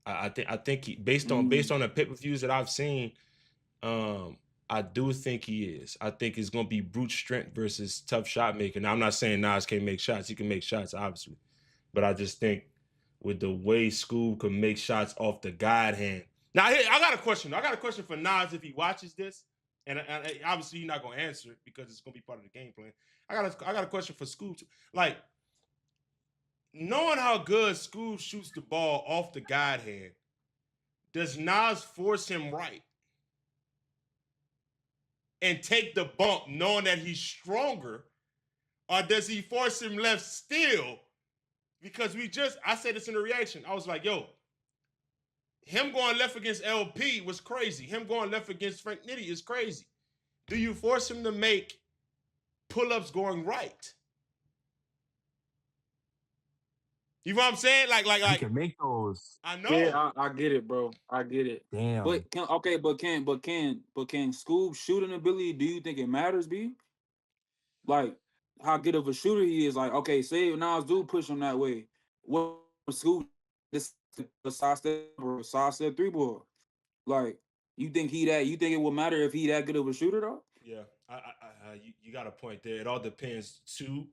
I think he based mm, on the pay per views that I've seen, um, I do think he is. I think it's gonna be brute strength versus tough shot making. Now I'm not saying Nas can't make shots. He can make shots, obviously, but I just think with the way Scoob can make shots off the guide hand. Now I got a question. I got a question for Nas if he watches this, and obviously he's not gonna answer it because it's gonna be part of the game plan. I got a question for Scoob too. Like knowing how good Scoob shoots the ball off the guide hand, does Nas force him right and take the bump knowing that he's stronger, or does he force him left still? Because I said this in the reaction. I was like, yo, him going left against LP was crazy. Him going left against Frank Nitty is crazy. Do you force him to make pull-ups going right? You know what I'm saying? He can make those. I yeah. know. I get it, bro. I get it. Damn. But can Scoob shooting ability? Do you think it matters, B? Like how good of a shooter he is? Like, okay, say if Nas do push him that way. What Scoob this a side step or a side step three ball? Like, you think he that? You think it will matter if he that good of a shooter though? Yeah, you got a point there. It all depends too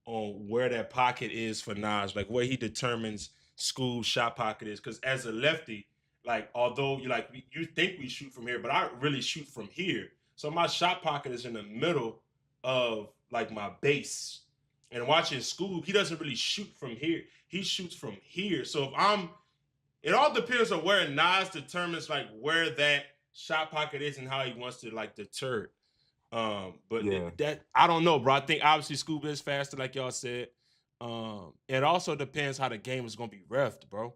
on where that pocket is for Nas, like where he determines School's shot pocket is. Because as a lefty, like although you think we shoot from here, but I really shoot from here. So my shot pocket is in the middle of like my base. And watching School, he doesn't really shoot from here. He shoots from here. So if I'm, it all depends on where Nas determines like where that shot pocket is and how he wants to like deter it. But Yeah. that I don't know, bro. I think obviously Scoob is faster, like y'all said. It also depends how the game is gonna be refed, bro.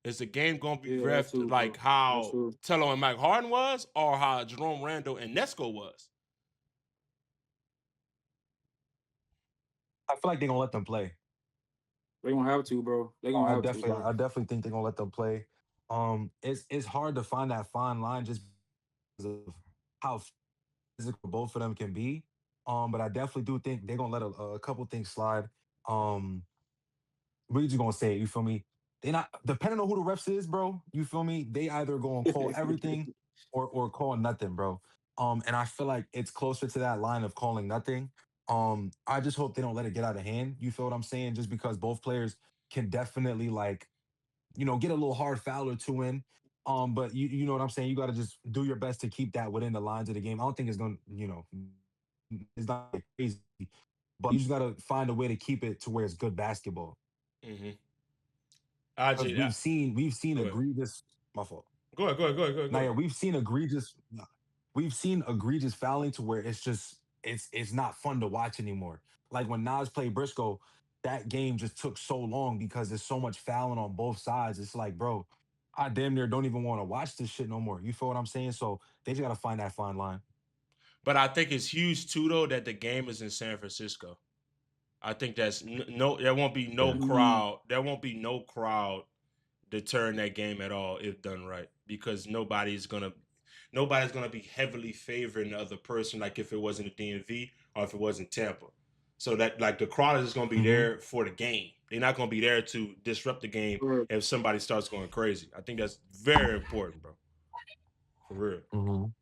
Is the game gonna be Yeah, that's refed true, like bro. That's how true. Tello and Mike Harden was, or how Jerome Randall and Nesco was? I feel like they're gonna let them play. They gonna have to, bro. They gonna have to, bro. I definitely think they're gonna let them play. It's hard to find that fine line just because of how physical both of them can be. But I definitely do think they're gonna let a couple things slide. Um, we just gonna say it, you feel me? They not depending on who the refs is, bro. You feel me? They either gonna call everything or call nothing, bro. And I feel like it's closer to that line of calling nothing. I just hope they don't let it get out of hand. You feel what I'm saying? Just because both players can definitely like, get a little hard foul or two in. But you know what I'm saying? You gotta just do your best to keep that within the lines of the game. I don't think it's gonna, it's not crazy, but you just gotta find a way to keep it to where it's good basketball. Mm-hmm. Because RJ, we've seen go ahead. egregious. My fault. Go Now, yeah, ahead. we've seen egregious fouling to where it's not fun to watch anymore. Like when Nas played Briscoe, that game just took so long because there's so much fouling on both sides. It's like, bro, I damn near don't even want to watch this shit no more. You feel what I'm saying? So they just gotta find that fine line. But I think it's huge too, though, that the game is in San Francisco. I think that's no. There won't be no Yeah. Mm, crowd. There won't be no crowd deterring that game at all if done right, because nobody's gonna be heavily favoring the other person like if it wasn't a DMV or if it wasn't Tampa. So that like the crowd is just gonna be Mhm. there for the game. They're not gonna be there to disrupt the game Right. if somebody starts going crazy. I think that's very important, bro. For real. Mhm.